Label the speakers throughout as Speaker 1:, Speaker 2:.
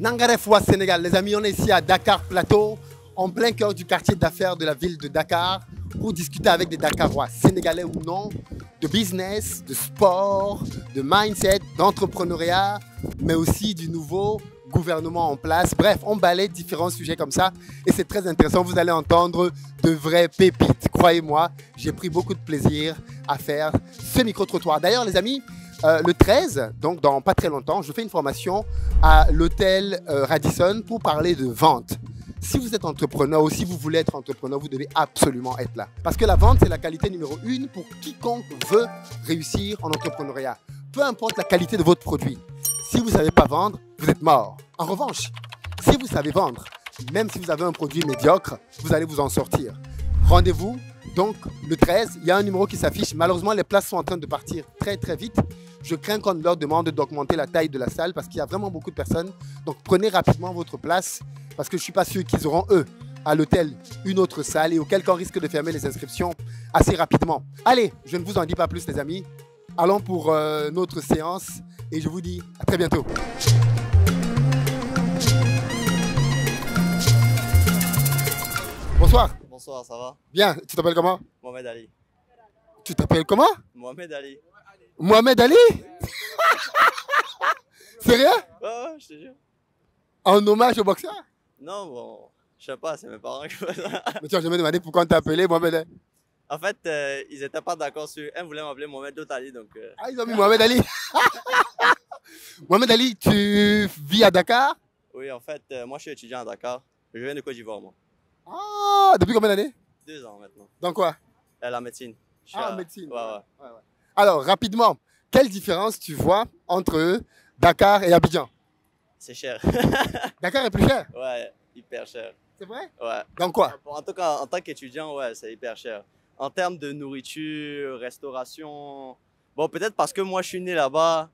Speaker 1: Nangarefoua, Sénégal. Les amis, on est ici à Dakar Plateau, en plein cœur du quartier d'affaires de la ville de Dakar, pour discuter avec des Dakarois, sénégalais ou non, de business, de sport, de mindset, d'entrepreneuriat, mais aussi du nouveau gouvernement en place. Bref, on balaye différents sujets comme ça et c'est très intéressant. Vous allez entendre de vraies pépites. Croyez-moi, j'ai pris beaucoup de plaisir à faire ce micro-trottoir. D'ailleurs, les amis, le 13, donc dans pas très longtemps, je fais une formation à l'hôtel Radisson pour parler de vente. Si vous êtes entrepreneur ou si vous voulez être entrepreneur, vous devez absolument être là. Parce que la vente, c'est la qualité numéro 1 pour quiconque veut réussir en entrepreneuriat. Peu importe la qualité de votre produit. Si vous ne savez pas vendre, vous êtes mort. En revanche, si vous savez vendre, même si vous avez un produit médiocre, vous allez vous en sortir. Rendez-vous donc le 13, il y a un numéro qui s'affiche. Malheureusement, les places sont en train de partir très très vite. Je crains qu'on leur demande d'augmenter la taille de la salle parce qu'il y a vraiment beaucoup de personnes. Donc prenez rapidement votre place parce que je ne suis pas sûr qu'ils auront, eux, à l'hôtel, une autre salle et auquel cas on risque de fermer les inscriptions assez rapidement. Allez, je ne vous en dis pas plus les amis. Allons pour notre séance et je vous dis à très bientôt. Bonsoir.
Speaker 2: Bonsoir, ça va?
Speaker 1: Bien, tu t'appelles comment?
Speaker 2: Mohamed Ali.
Speaker 1: Tu t'appelles comment?
Speaker 2: Mohamed Ali.
Speaker 1: Mohamed Ali? Sérieux?
Speaker 2: Ouais, je te jure.
Speaker 1: En hommage au boxeur?
Speaker 2: Non, bon, je sais pas, c'est mes parents qui font ça.
Speaker 1: Mais tu vas jamais demander pourquoi on t'a appelé Mohamed Ali.
Speaker 2: En fait, ils étaient pas d'accord sur. Un voulait m'appeler Mohamed, l'autre Ali, donc.
Speaker 1: Ah, ils ont mis Mohamed Ali. Mohamed Ali, tu vis à Dakar?
Speaker 2: Oui, en fait, moi je suis étudiant à Dakar. Je viens de Côte d'Ivoire, moi.
Speaker 1: Ah, depuis combien d'années?
Speaker 2: 2 ans maintenant.
Speaker 1: Dans quoi?
Speaker 2: La médecine.
Speaker 1: Ah, médecine.
Speaker 2: Ouais.
Speaker 1: Alors, rapidement, quelle différence tu vois entre Dakar et Abidjan?
Speaker 2: C'est cher.
Speaker 1: Dakar est plus cher?
Speaker 2: Ouais, hyper cher.
Speaker 1: C'est vrai?
Speaker 2: Ouais.
Speaker 1: Dans quoi?
Speaker 2: Bon, en tout cas, en tant qu'étudiant, ouais, c'est hyper cher. En termes de nourriture, restauration. Bon, peut-être parce que moi je suis né là-bas,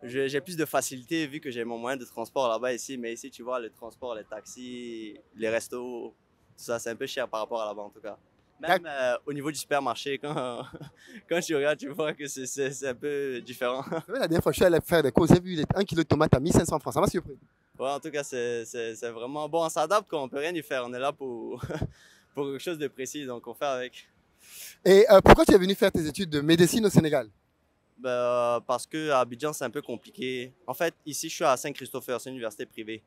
Speaker 2: j'ai plus de facilité vu que j'ai mon moyen de transport là-bas ici. Mais ici, tu vois, le transport, les taxis, les restos, tout ça, c'est un peu cher par rapport à là-bas en tout cas. Même au niveau du supermarché, quand tu regardes, tu vois que c'est un peu différent.
Speaker 1: La dernière fois, je suis allé faire des courses, j'ai vu 1 kilo de tomates à 1500 francs. Ça m'a surpris.
Speaker 2: Ouais, en tout cas, c'est vraiment bon. On s'adapte, quoi. On peut rien y faire. On est là pour, pour quelque chose de précis, donc on fait avec.
Speaker 1: Et pourquoi tu es venu faire tes études de médecine au Sénégal?
Speaker 2: Parce qu'à Abidjan, c'est un peu compliqué. En fait, ici, je suis à Saint-Christopher, c'est une université privée.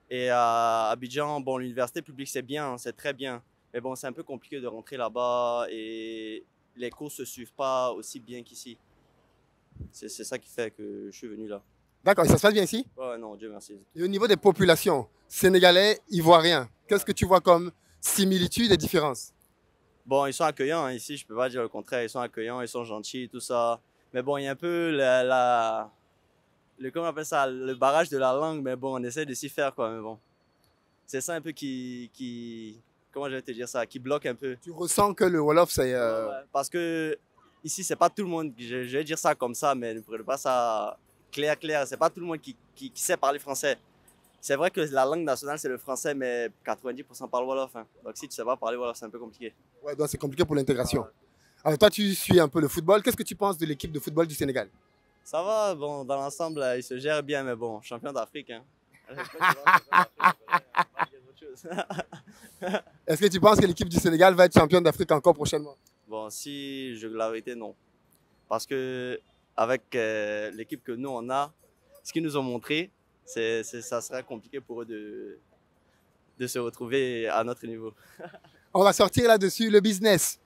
Speaker 2: Et à Abidjan, bon, l'université publique, c'est bien, hein, c'est très bien. Mais bon, c'est un peu compliqué de rentrer là-bas et les cours ne se suivent pas aussi bien qu'ici. C'est ça qui fait que je suis venu là.
Speaker 1: D'accord, et ça se passe bien ici?
Speaker 2: Ouais, non, Dieu merci.
Speaker 1: Et au niveau des populations, sénégalais, ivoiriens, qu'est-ce que tu vois comme similitudes et différences?
Speaker 2: Bon, ils sont accueillants, hein. Ici, je ne peux pas dire le contraire. Ils sont accueillants, ils sont gentils, tout ça. Mais bon, il y a un peu comment on appelle ça, le barrage de la langue, mais bon, on essaie de s'y faire, quoi, mais bon. C'est ça un peu comment je vais te dire ça, qui bloque un peu.
Speaker 1: Tu ressens que le Wolof, c'est...
Speaker 2: Ouais, parce que ici, c'est pas tout le monde, je vais dire ça comme ça, mais ne prenez pas ça clair, c'est pas tout le monde qui sait parler français. C'est vrai que la langue nationale, c'est le français, mais 90% parlent Wolof, hein. Donc si tu sais pas parler Wolof, c'est un peu compliqué.
Speaker 1: Ouais, donc c'est compliqué pour l'intégration. Alors toi, tu suis un peu le football. Qu'est-ce que tu penses de l'équipe de football du Sénégal?
Speaker 2: Ça va, bon, dans l'ensemble, ils se gèrent bien, mais bon, champion d'Afrique, hein.
Speaker 1: Est-ce que tu penses que l'équipe du Sénégal va être championne d'Afrique encore prochainement?
Speaker 2: Bon, si je veux la vérité, non. Parce que avec l'équipe que nous, on a, ce qu'ils nous ont montré, ça serait compliqué pour eux de se retrouver à notre niveau.
Speaker 1: On va sortir là-dessus, le business.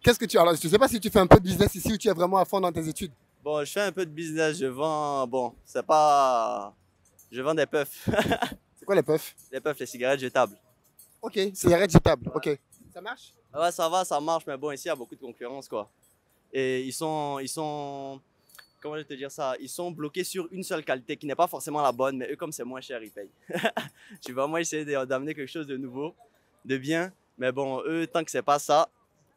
Speaker 1: Qu'est-ce que tu... Alors, je ne sais pas si tu fais un peu de business ici ou tu es vraiment à fond dans tes études.
Speaker 2: Bon, je fais un peu de business, je vends... Bon, c'est pas... Je vends des puffs.
Speaker 1: C'est quoi les puffs?
Speaker 2: Les puffs, les cigarettes jetables.
Speaker 1: Ok, cigarettes jetables, ok. Ça marche?
Speaker 2: Ouais, ça va, ça marche, mais bon, ici, il y a beaucoup de concurrence, quoi. Et ils sont... Comment je vais te dire ça? Ils sont bloqués sur une seule qualité qui n'est pas forcément la bonne, mais eux, comme c'est moins cher, ils payent. Tu vas moi essayer d'amener quelque chose de nouveau, de bien, mais bon, eux, tant que c'est pas ça,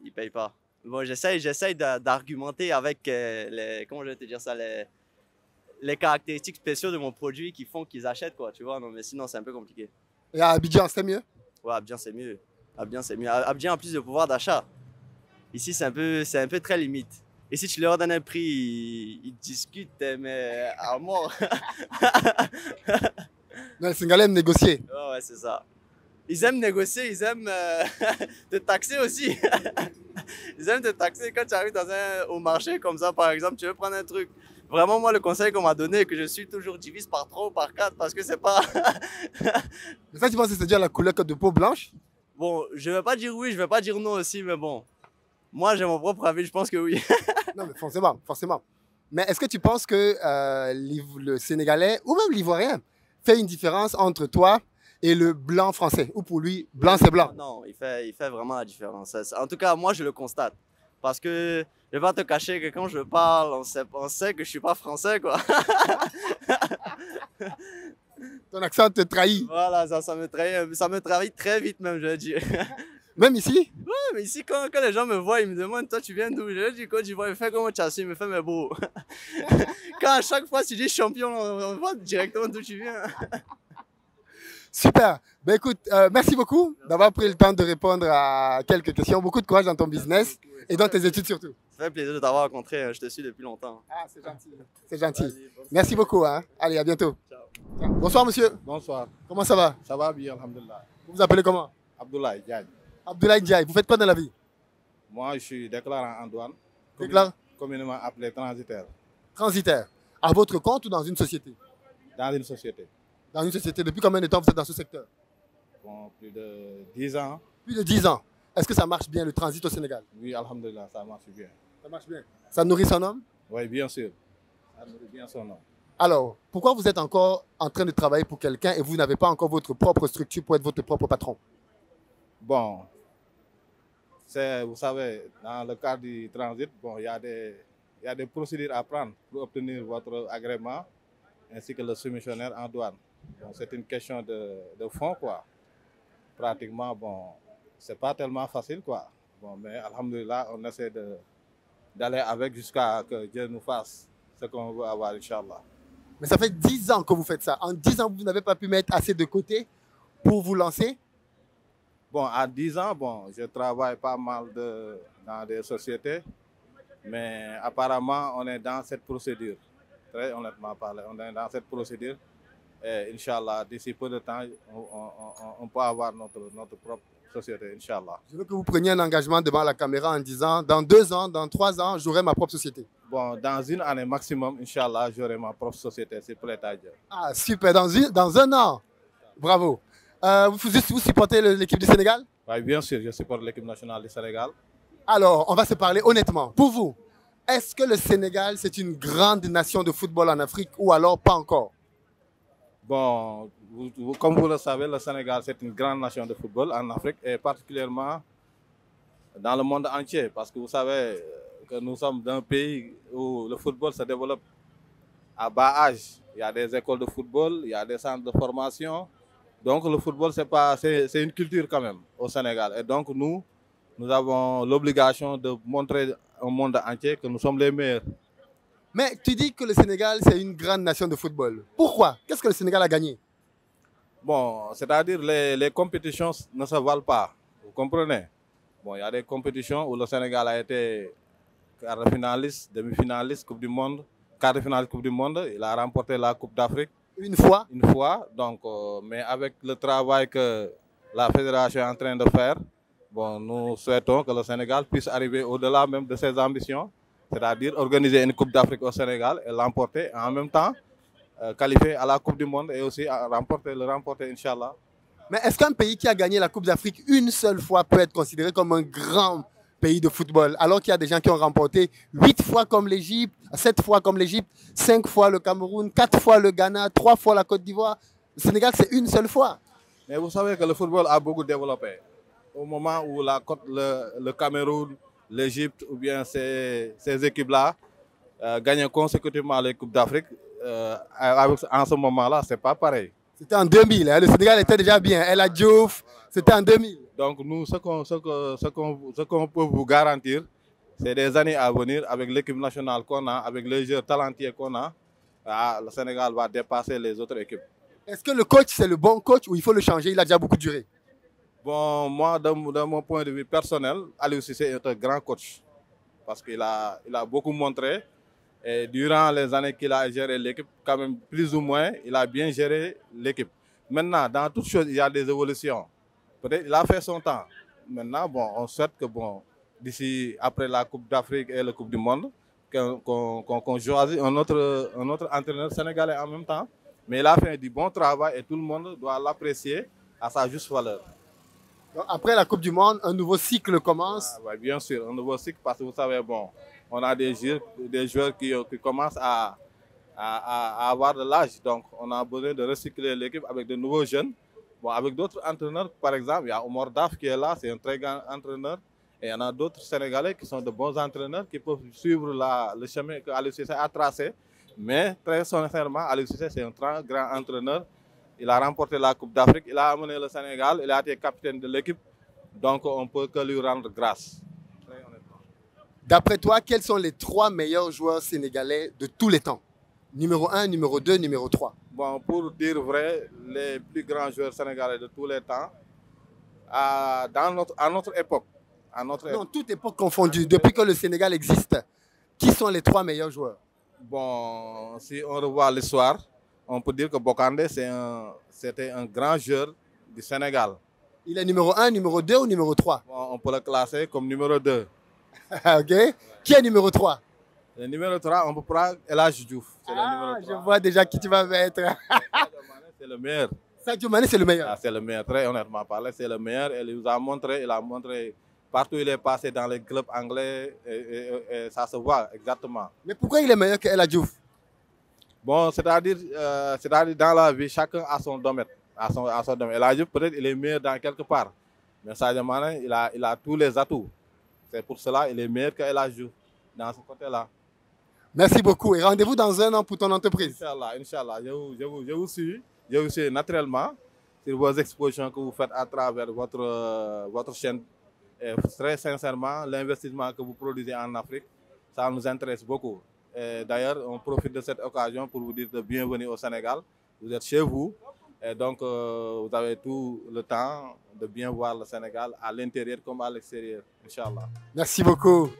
Speaker 2: ils payent pas. Bon, j'essaie d'argumenter avec comment je vais te dire ça, les caractéristiques spéciaux de mon produit qui font qu'ils achètent, quoi, tu vois. Non, mais sinon, c'est un peu compliqué.
Speaker 1: Et à Abidjan, c'est mieux?
Speaker 2: Ouais, Abidjan, c'est mieux. Abidjan, c'est mieux. Abidjan a plus de pouvoir d'achat. Ici, c'est un peu très limite. Et si tu leur donnes un prix, ils discutent, mais à mort.
Speaker 1: Non, les Sénégalais aiment négocier.
Speaker 2: Ouais, ouais, c'est ça. Ils aiment négocier, ils aiment te taxer aussi. Ils aiment te taxer quand tu arrives au marché comme ça, par exemple, tu veux prendre un truc. Vraiment, moi, le conseil qu'on m'a donné, que je suis toujours divise par 3 ou par 4 parce que c'est pas.
Speaker 1: Mais ça, tu penses que c'est dire la couleur de peau blanche?
Speaker 2: Bon, je vais pas dire oui, je vais pas dire non aussi, mais bon. Moi, j'ai mon propre avis, je pense que oui.
Speaker 1: Non, mais forcément, forcément. Mais est-ce que tu penses que le Sénégalais, ou même l'Ivoirien, fait une différence entre toi et le blanc français? Ou pour lui, blanc, c'est blanc?
Speaker 2: Non, il fait vraiment la différence. En tout cas, moi, je le constate. Parce que je vais pas te cacher que quand je parle, on sait que je suis pas français, quoi.
Speaker 1: Ton accent te trahit.
Speaker 2: Voilà, ça me trahit très vite même, je veux dire.
Speaker 1: Même ici?
Speaker 2: Ouais, mais ici, quand les gens me voient, ils me demandent, toi, tu viens d'où? Je leur dis, Côte d'Ivoire, il fait comment tu as su, il me fait mes beaux. Quand à chaque fois tu dis champion, on voit directement d'où tu viens.
Speaker 1: Super. Ben écoute, merci beaucoup d'avoir pris le temps de répondre à quelques questions. Beaucoup de courage dans ton business et dans tes études surtout.
Speaker 2: Ça fait plaisir de t'avoir rencontré, hein. Je te suis depuis longtemps.
Speaker 1: Ah, c'est gentil. C'est gentil.
Speaker 2: Vas-y, bonne
Speaker 1: Merci beaucoup. Hein. Allez, à bientôt.
Speaker 2: Ciao.
Speaker 1: Bonsoir, monsieur.
Speaker 3: Bonsoir,
Speaker 1: Comment ça va?
Speaker 3: ça va bien, alhamdulillah.
Speaker 1: Vous vous appelez comment?
Speaker 3: Abdoulaye Diagne.
Speaker 1: Abdoulaye Ndiaye. Vous faites quoi dans la vie?
Speaker 3: Moi, je suis déclarant en douane,
Speaker 1: Déclare
Speaker 3: communément appelé transitaire,
Speaker 1: transitaire. À votre compte ou dans une société?
Speaker 3: dans une société.
Speaker 1: Dans une société. Depuis combien de temps vous êtes dans ce secteur?
Speaker 3: Bon, plus de 10 ans.
Speaker 1: Plus de 10 ans. Est-ce que ça marche bien le transit au Sénégal?
Speaker 3: Oui, alhamdulillah, ça marche bien.
Speaker 1: Ça marche bien. Ça nourrit son homme?
Speaker 3: Oui, bien sûr. Ça nourrit bien son nom.
Speaker 1: Alors, pourquoi vous êtes encore en train de travailler pour quelqu'un et vous n'avez pas encore votre propre structure pour être votre propre patron?
Speaker 3: Bon, vous savez, dans le cadre du transit, bon, il y a des procédures à prendre pour obtenir votre agrément ainsi que le soumissionnaire en douane. Bon, c'est une question de fond, quoi. Pratiquement, bon, c'est pas tellement facile, quoi. Bon, mais alhamdulillah, on essaie d'aller avec jusqu'à que Dieu nous fasse ce qu'on veut avoir, Inch'Allah.
Speaker 1: Mais ça fait 10 ans que vous faites ça. En 10 ans, vous n'avez pas pu mettre assez de côté pour vous lancer?
Speaker 3: Bon, à 10 ans, bon, je travaille pas mal dans des sociétés, mais apparemment, on est dans cette procédure. Très honnêtement parlé, on est dans cette procédure. Et Inch'Allah, d'ici peu de temps, on peut avoir notre propre société, Inch'Allah.
Speaker 1: Je veux que vous preniez un engagement devant la caméra en disant dans 2 ans, dans 3 ans, j'aurai ma propre société.
Speaker 3: Bon, dans une année maximum, Inch'Allah, j'aurai ma propre société, s'il plaît à Dieu.
Speaker 1: Ah, super. Dans un an. Bravo. Vous supportez l'équipe du Sénégal?
Speaker 3: Oui, bien sûr, je supporte l'équipe nationale du Sénégal.
Speaker 1: Alors, on va se parler honnêtement. Pour vous, est-ce que le Sénégal, c'est une grande nation de football en Afrique ou alors pas encore?
Speaker 3: Bon, comme vous le savez, le Sénégal, c'est une grande nation de football en Afrique et particulièrement dans le monde entier. Parce que vous savez que nous sommes d'un pays où le football se développe à bas âge. Il y a des écoles de football, il y a des centres de formation. Donc le football, c'est une culture quand même au Sénégal. Et donc nous avons l'obligation de montrer au monde entier que nous sommes les meilleurs.
Speaker 1: Mais tu dis que le Sénégal, c'est une grande nation de football. Pourquoi? Qu'est-ce que le Sénégal a gagné?
Speaker 3: Bon, c'est-à-dire les compétitions ne se valent pas. Vous comprenez? Bon, il y a des compétitions où le Sénégal a été quart de finaliste, demi-finaliste, Coupe du Monde, quart de finale Coupe du Monde. Il a remporté la Coupe d'Afrique.
Speaker 1: Une fois?
Speaker 3: Une fois. Donc, mais avec le travail que la fédération est en train de faire, bon, nous souhaitons que le Sénégal puisse arriver au-delà même de ses ambitions, c'est-à-dire organiser une Coupe d'Afrique au Sénégal et l'emporter en même temps, qualifier à la Coupe du Monde et aussi le remporter, Inch'Allah.
Speaker 1: Mais est-ce qu'un pays qui a gagné la Coupe d'Afrique une seule fois peut être considéré comme un grand pays de football, alors qu'il y a des gens qui ont remporté 8 fois comme l'Égypte, 7 fois comme l'Égypte, 5 fois le Cameroun, 4 fois le Ghana, 3 fois la Côte d'Ivoire. Le Sénégal, c'est une seule fois.
Speaker 3: Mais vous savez que le football a beaucoup développé. Au moment où le Cameroun, l'Égypte ou bien ces équipes-là gagnaient consécutivement les Coupes d'Afrique, en ce moment-là, ce n'est pas pareil.
Speaker 1: C'était en 2000, hein. Le Sénégal était déjà bien. El Hadji Diouf, c'était en 2000.
Speaker 3: Donc nous, ce qu'on peut vous garantir, c'est des années à venir avec l'équipe nationale qu'on a, avec les joueurs talentueux qu'on a. Le Sénégal va dépasser les autres équipes.
Speaker 1: Est-ce que le coach, c'est le bon coach ou il faut le changer? Il a déjà beaucoup duré.
Speaker 3: Bon, moi, de mon point de vue personnel, Aliou Cissé est un grand coach. Parce qu'il a beaucoup montré. Et durant les années qu'il a géré l'équipe, quand même plus ou moins, il a bien géré l'équipe. Maintenant, dans toute chose, il y a des évolutions. Peut-être il a fait son temps. Maintenant, bon, on souhaite que bon, d'ici après la Coupe d'Afrique et la Coupe du Monde, qu'on choisisse un autre entraîneur sénégalais en même temps. Mais il a fait du bon travail et tout le monde doit l'apprécier à sa juste valeur.
Speaker 1: Donc, après la Coupe du Monde, un nouveau cycle commence.
Speaker 3: Ah, ouais, bien sûr, un nouveau cycle parce que vous savez, bon, on a des joueurs qui commencent à avoir de l'âge. Donc, on a besoin de recycler l'équipe avec de nouveaux jeunes. Bon, avec d'autres entraîneurs, par exemple, il y a Omar Daf qui est là, c'est un très grand entraîneur. Et il y en a d'autres Sénégalais qui sont de bons entraîneurs qui peuvent suivre le chemin que Aliou Cissé a tracé. Mais très sincèrement, Aliou Cissé, c'est un très grand entraîneur. Il a remporté la Coupe d'Afrique, il a amené le Sénégal, il a été capitaine de l'équipe. Donc, on ne peut que lui rendre grâce.
Speaker 1: D'après toi, quels sont les 3 meilleurs joueurs sénégalais de tous les temps? Numéro 1, numéro 2, numéro 3.
Speaker 3: Bon, pour dire vrai, les plus grands joueurs sénégalais de tous les temps, à notre époque.
Speaker 1: Non, toute époque confondue, depuis que le Sénégal existe, qui sont les 3 meilleurs joueurs?
Speaker 3: Bon, si on revoit l'histoire, on peut dire que Bokandé, c'était un grand joueur du Sénégal.
Speaker 1: Il est numéro 1, numéro 2 ou numéro 3?
Speaker 3: Bon, on peut le classer comme numéro 2.
Speaker 1: Ok. Qui est numéro 3?
Speaker 3: Le numéro 3, on peut prendre El Hadji Diouf.
Speaker 1: Je vois déjà qui tu vas mettre.
Speaker 3: C'est le meilleur.
Speaker 1: Sadio Mané, c'est le meilleur.
Speaker 3: Ah, c'est le meilleur, très honnêtement parlé, c'est le meilleur. Il a montré partout où il est passé dans les clubs anglais et ça se voit exactement.
Speaker 1: Mais pourquoi il est meilleur que El Hadji Diouf?
Speaker 3: Bon, c'est-à-dire dans la vie, chacun a son domaine. El Hadji Diouf, peut-être il est meilleur dans quelque part. Mais Sadio Mané, il a tous les atouts. C'est pour cela qu'il est meilleur que El Hadji Diouf dans ce côté-là.
Speaker 1: Merci beaucoup et rendez-vous dans 1 an pour ton entreprise.
Speaker 3: Inch'Allah, je vous suis naturellement sur vos expositions que vous faites à travers votre chaîne. Et très sincèrement, l'investissement que vous produisez en Afrique, ça nous intéresse beaucoup. D'ailleurs, on profite de cette occasion pour vous dire de bienvenue au Sénégal. Vous êtes chez vous et donc vous avez tout le temps de bien voir le Sénégal à l'intérieur comme à l'extérieur, Inch'Allah.
Speaker 1: Merci beaucoup.